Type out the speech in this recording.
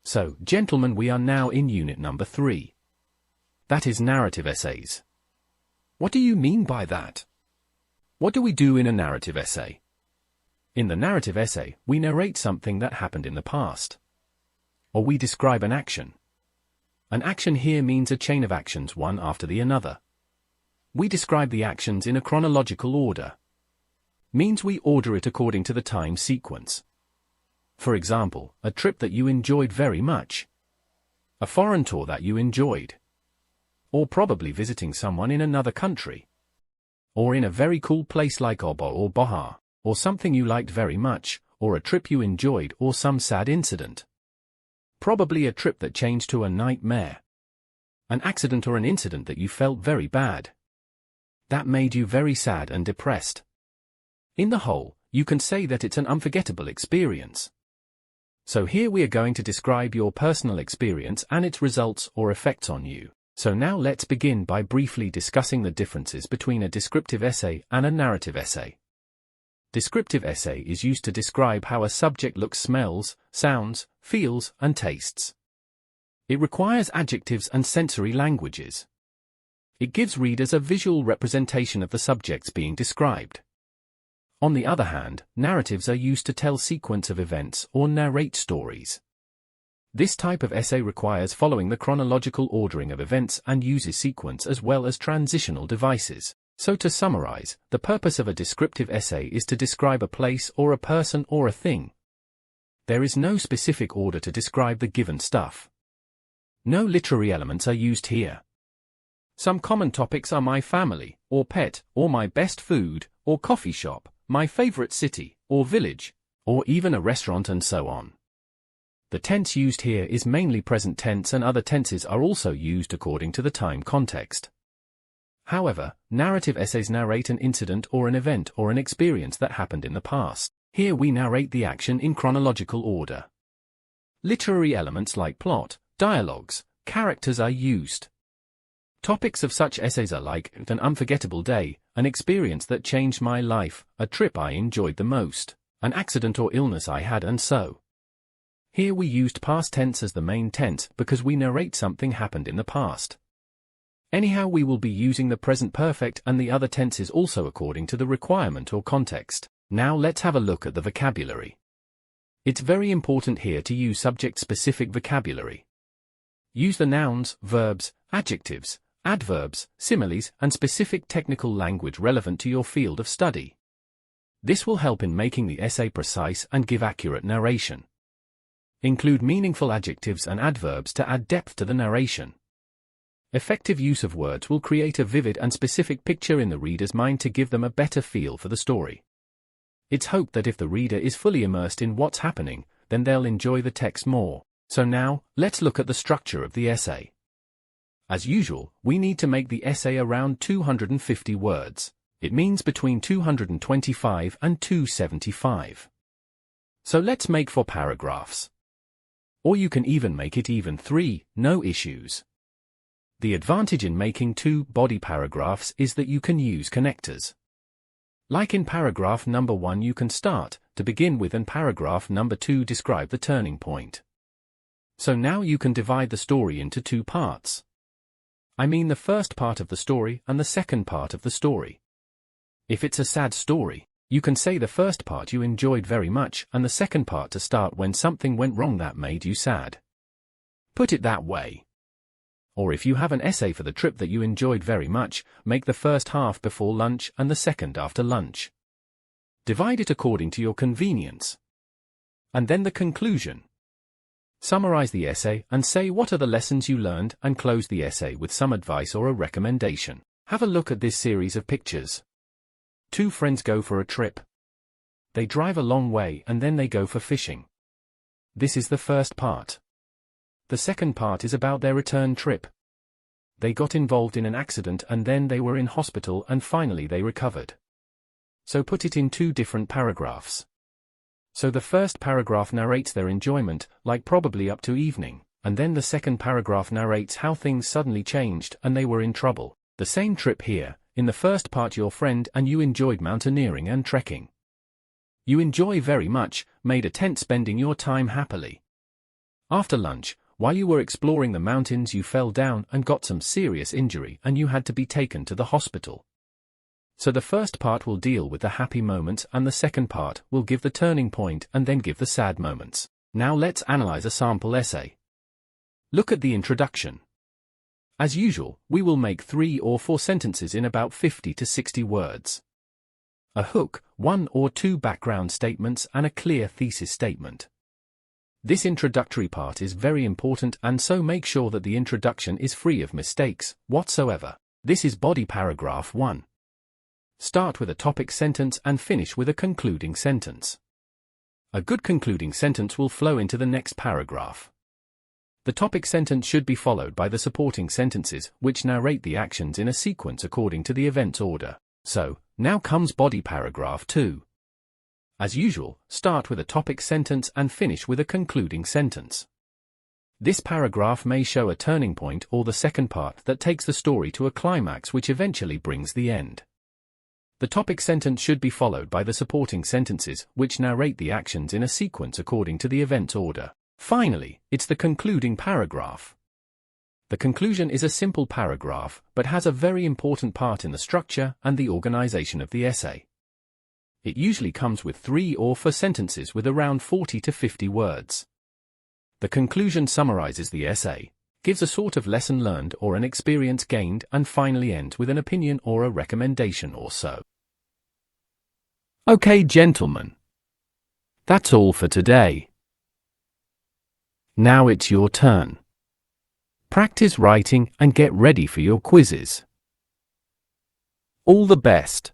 So, gentlemen, we are now in unit number 3. That is narrative essays. What do you mean by that? What do we do in a narrative essay? In the narrative essay, we narrate something that happened in the past. Or we describe an action. An action here means a chain of actions one after the another. We describe the actions in a chronological order. Means we order it according to the time sequence. For example, a trip that you enjoyed very much. A foreign tour that you enjoyed. Or probably visiting someone in another country. Or in a very cool place like Obo or Boha, or something you liked very much, or a trip you enjoyed, or some sad incident. Probably a trip that changed to a nightmare. An accident or an incident that you felt very bad. That made you very sad and depressed. In the whole, you can say that it's an unforgettable experience. So here we are going to describe your personal experience and its results or effects on you. So now let's begin by briefly discussing the differences between a descriptive essay and a narrative essay. Descriptive essay is used to describe how a subject looks, smells, sounds, feels, and tastes. It requires adjectives and sensory languages. It gives readers a visual representation of the subjects being described. On the other hand, narratives are used to tell sequence of events or narrate stories. This type of essay requires following the chronological ordering of events and uses sequence as well as transitional devices. So to summarize, the purpose of a descriptive essay is to describe a place or a person or a thing. There is no specific order to describe the given stuff. No literary elements are used here. Some common topics are my family, or pet, or my best food, or coffee shop, my favorite city, or village, or even a restaurant, and so on. The tense used here is mainly present tense, and other tenses are also used according to the time context. However, narrative essays narrate an incident or an event or an experience that happened in the past. Here we narrate the action in chronological order. Literary elements like plot, dialogues, characters are used. Topics of such essays are like an unforgettable day, an experience that changed my life, a trip I enjoyed the most, an accident or illness I had, and so. Here we used past tense as the main tense because we narrate something happened in the past. Anyhow, we will be using the present perfect and the other tenses also according to the requirement or context. Now let's have a look at the vocabulary. It's very important here to use subject-specific vocabulary. Use the nouns, verbs, adjectives, adverbs, similes, and specific technical language relevant to your field of study. This will help in making the essay precise and give accurate narration. Include meaningful adjectives and adverbs to add depth to the narration. Effective use of words will create a vivid and specific picture in the reader's mind to give them a better feel for the story. It's hoped that if the reader is fully immersed in what's happening, then they'll enjoy the text more. So now, let's look at the structure of the essay. As usual, we need to make the essay around 250 words. It means between 225 and 275. So let's make 4 paragraphs. Or you can even make it even 3, no issues. The advantage in making 2 body paragraphs is that you can use connectors. Like in paragraph number 1 you can start, to begin with, and paragraph number 2 describe the turning point. So now you can divide the story into 2 parts. I mean the first part of the story and the second part of the story. If it's a sad story, you can say the first part you enjoyed very much and the second part to start when something went wrong that made you sad. Put it that way. Or if you have an essay for the trip that you enjoyed very much, make the first half before lunch and the second after lunch. Divide it according to your convenience. And then the conclusion. Summarize the essay and say what are the lessons you learned, and close the essay with some advice or a recommendation. Have a look at this series of pictures. 2 friends go for a trip. They drive a long way and then they go for fishing. This is the first part. The second part is about their return trip. They got involved in an accident and then they were in hospital and finally they recovered. So put it in 2 different paragraphs. So the first paragraph narrates their enjoyment, like probably up to evening, and then the second paragraph narrates how things suddenly changed and they were in trouble. The same trip here, in the first part your friend and you enjoyed mountaineering and trekking. You enjoy very much, made a tent spending your time happily. After lunch, while you were exploring the mountains, you fell down and got some serious injury and you had to be taken to the hospital. So the first part will deal with the happy moments and the second part will give the turning point and then give the sad moments. Now let's analyze a sample essay. Look at the introduction. As usual, we will make 3 or 4 sentences in about 50 to 60 words. A hook, 1 or 2 background statements and a clear thesis statement. This introductory part is very important, and so make sure that the introduction is free of mistakes whatsoever. This is body paragraph 1. Start with a topic sentence and finish with a concluding sentence. A good concluding sentence will flow into the next paragraph. The topic sentence should be followed by the supporting sentences, which narrate the actions in a sequence according to the event's order. So, now comes body paragraph 2. As usual, start with a topic sentence and finish with a concluding sentence. This paragraph may show a turning point or the second part that takes the story to a climax which eventually brings the end. The topic sentence should be followed by the supporting sentences, which narrate the actions in a sequence according to the event's order. Finally, it's the concluding paragraph. The conclusion is a simple paragraph, but has a very important part in the structure and the organization of the essay. It usually comes with 3 or 4 sentences with around 40 to 50 words. The conclusion summarizes the essay, gives a sort of lesson learned or an experience gained, and finally ends with an opinion or a recommendation or so. Okay, gentlemen. That's all for today. Now it's your turn. Practice writing and get ready for your quizzes. All the best.